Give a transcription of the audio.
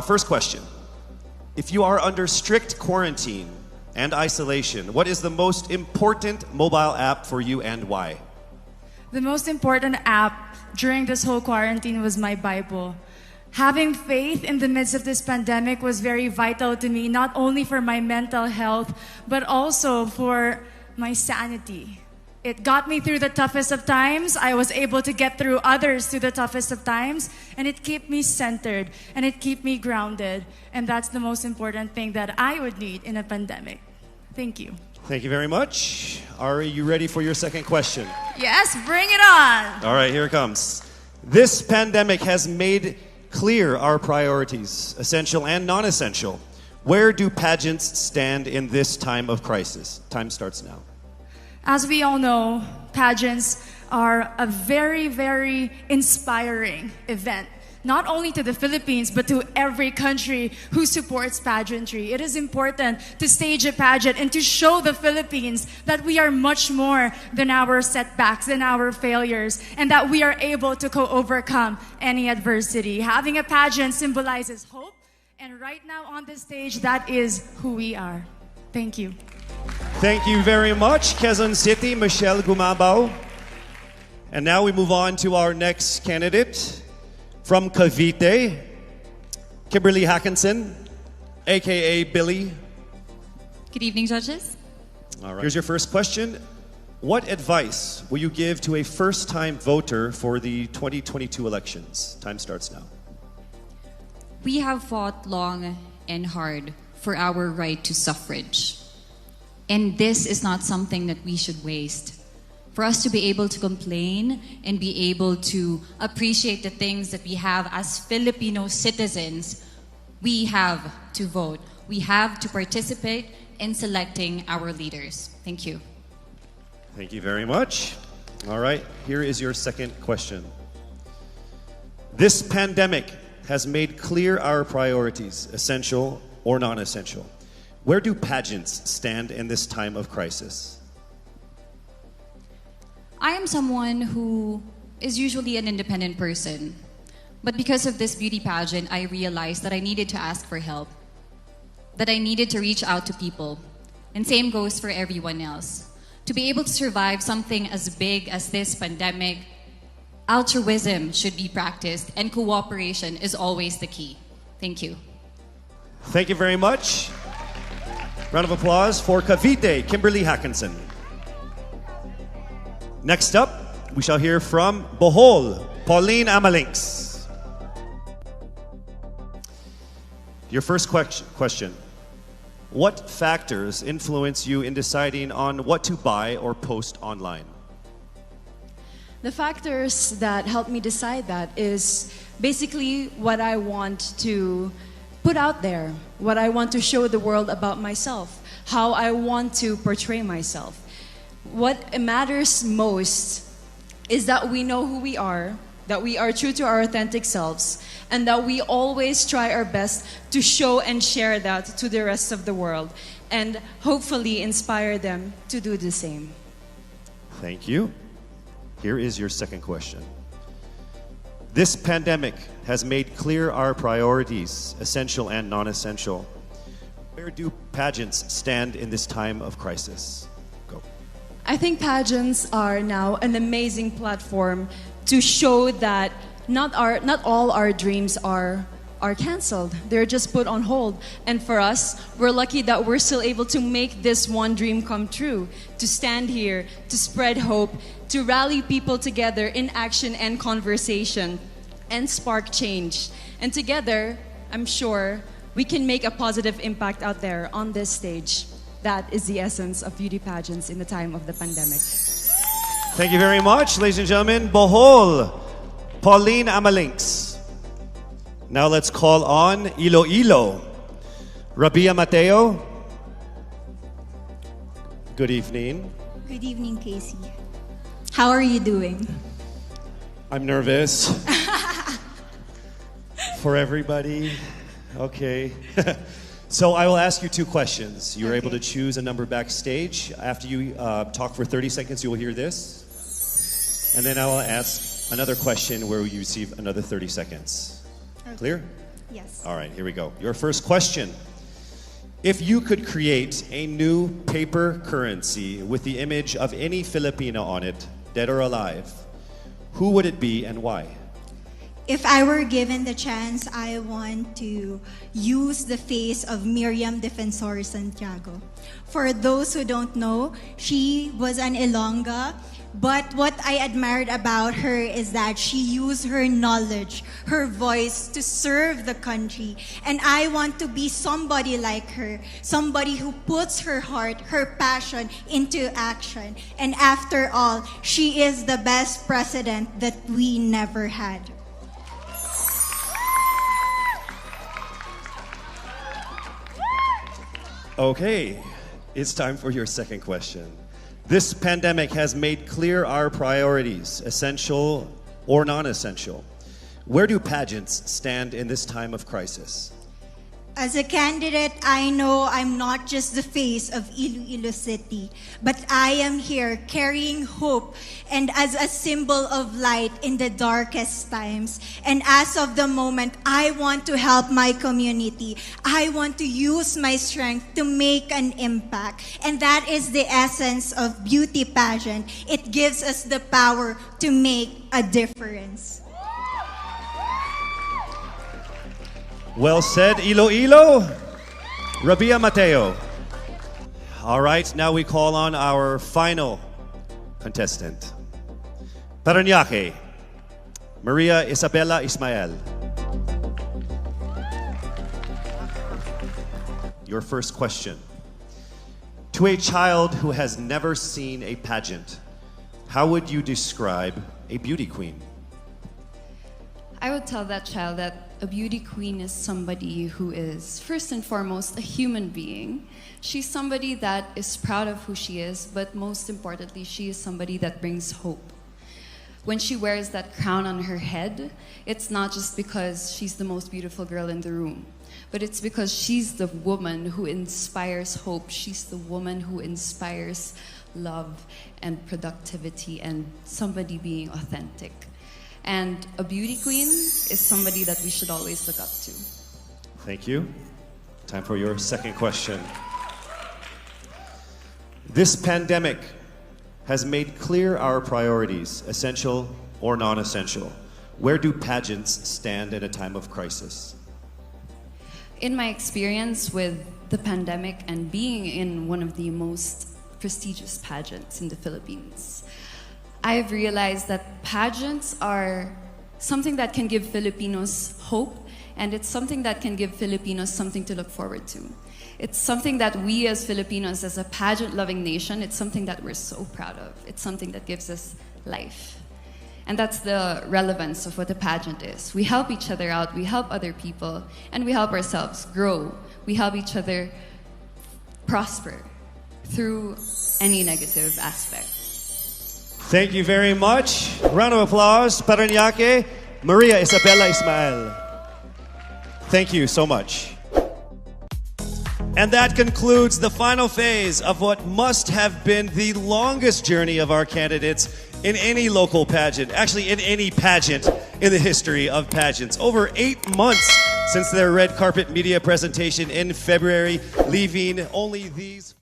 First question. If you are under strict quarantine and isolation, what is the most important mobile app for you and why? The most important app during this whole quarantine was my Bible. Having faith in the midst of this pandemic was very vital to me, not only for my mental health, but also for my sanity. It got me through the toughest of times. I was able to get through others through the toughest of times, and it kept me centered and it kept me grounded. And that's the most important thing that I would need in a pandemic. Thank you. Thank you very much. Are you ready for your second question? Yes, bring it on. All right, here it comes. This pandemic has made clear our priorities, essential and non-essential. Where do pageants stand in this time of crisis? Time starts now. As we all know, pageants are a very, very inspiring event. Not only to the Philippines, but to every country who supports pageantry. It is important to stage a pageant and to show the Philippines that we are much more than our setbacks, than our failures, and that we are able to overcome any adversity. Having a pageant symbolizes hope, and right now on this stage, that is who we are. Thank you. Thank you very much, Quezon City, Michelle Gumabao. And now we move on to our next candidate. From Cavite, Kimberly Hackinson, aka Billy. Good evening, judges. All right. Here's your first question. What advice will you give to a first-time voter for the 2022 elections? Time starts now. We have fought long and hard for our right to suffrage. And this is not something that we should waste. For us to be able to complain and be able to appreciate the things that we have as Filipino citizens, we have to vote. We have to participate in selecting our leaders. Thank you. Thank you very much. All right, here is your second question. This pandemic has made clear our priorities, essential or non-essential. Where do pageants stand in this time of crisis? I am someone who is usually an independent person. But because of this beauty pageant, I realized that I needed to ask for help, that I needed to reach out to people. And same goes for everyone else. To be able to survive something as big as this pandemic, altruism should be practiced and cooperation is always the key. Thank you. Thank you very much. Round of applause for Cavite, Kimberly Hackinson. Next up, we shall hear from Bohol, Pauline Amalinks. Your first question. What factors influence you in deciding on what to buy or post online? The factors that help me decide that is basically what I want to put out there, what I want to show the world about myself, how I want to portray myself. What matters most is that we know who we are, that we are true to our authentic selves, and that we always try our best to show and share that to the rest of the world, and hopefully inspire them to do the same. Thank you. Here is your second question. This pandemic has made clear our priorities, essential and non-essential. Where do pageants stand in this time of crisis? I think pageants are now an amazing platform to show that not all our dreams are canceled. They're just put on hold. And for us, we're lucky that we're still able to make this one dream come true, to stand here, to spread hope, to rally people together in action and conversation, and spark change. And together, I'm sure, we can make a positive impact out there on this stage. That is the essence of beauty pageants in the time of the pandemic. Thank you very much, ladies and gentlemen. Bohol, Pauline Amalinks. Now let's call on Iloilo, Rabia Mateo. Good evening. Good evening, Casey. How are you doing? I'm nervous. For everybody. Okay. So I will ask you two questions. You're able to choose a number backstage. After you talk for 30 seconds, you will hear this. And then I will ask another question where you receive another 30 seconds. Okay. Clear? Yes. All right, here we go. Your first question. If you could create a new paper currency with the image of any Filipino on it, dead or alive, who would it be and why? If I were given the chance, I want to use the face of Miriam Defensor Santiago. For those who don't know, she was an Ilongga, but what I admired about her is that she used her knowledge, her voice to serve the country. And I want to be somebody like her, somebody who puts her heart, her passion into action. And after all, she is the best president that we never had. Okay, it's time for your second question. This pandemic has made clear our priorities, essential or non-essential. Where do pageants stand in this time of crisis? As a candidate, I know I'm not just the face of Iloilo City, but I am here carrying hope and as a symbol of light in the darkest times. And as of the moment, I want to help my community. I want to use my strength to make an impact. And that is the essence of beauty pageant. It gives us the power to make a difference. Well said, Iloilo. Rabia Mateo. All right, now we call on our final contestant. Parañaque, Maria Isabella Ismael. Your first question. To a child who has never seen a pageant, how would you describe a beauty queen? I would tell that child that a beauty queen is somebody who is, first and foremost, a human being. She's somebody that is proud of who she is, but most importantly, she is somebody that brings hope. When she wears that crown on her head, it's not just because she's the most beautiful girl in the room, but it's because she's the woman who inspires hope. She's the woman who inspires love and productivity and somebody being authentic. And a beauty queen is somebody that we should always look up to. Thank you. Time for your second question. This pandemic has made clear our priorities, essential or non-essential. Where do pageants stand in a time of crisis? In my experience with the pandemic and being in one of the most prestigious pageants in the Philippines, I've realized that pageants are something that can give Filipinos hope, and it's something that can give Filipinos something to look forward to. It's something that we as Filipinos, as a pageant-loving nation, it's something that we're so proud of. It's something that gives us life. And that's the relevance of what a pageant is. We help each other out, we help other people, and we help ourselves grow. We help each other prosper through any negative aspect. Thank you very much. Round of applause, Parañaque, Maria Isabella Ismael. Thank you so much. And that concludes the final phase of what must have been the longest journey of our candidates in any local pageant, actually in any pageant in the history of pageants. Over 8 months since their red carpet media presentation in February, leaving only these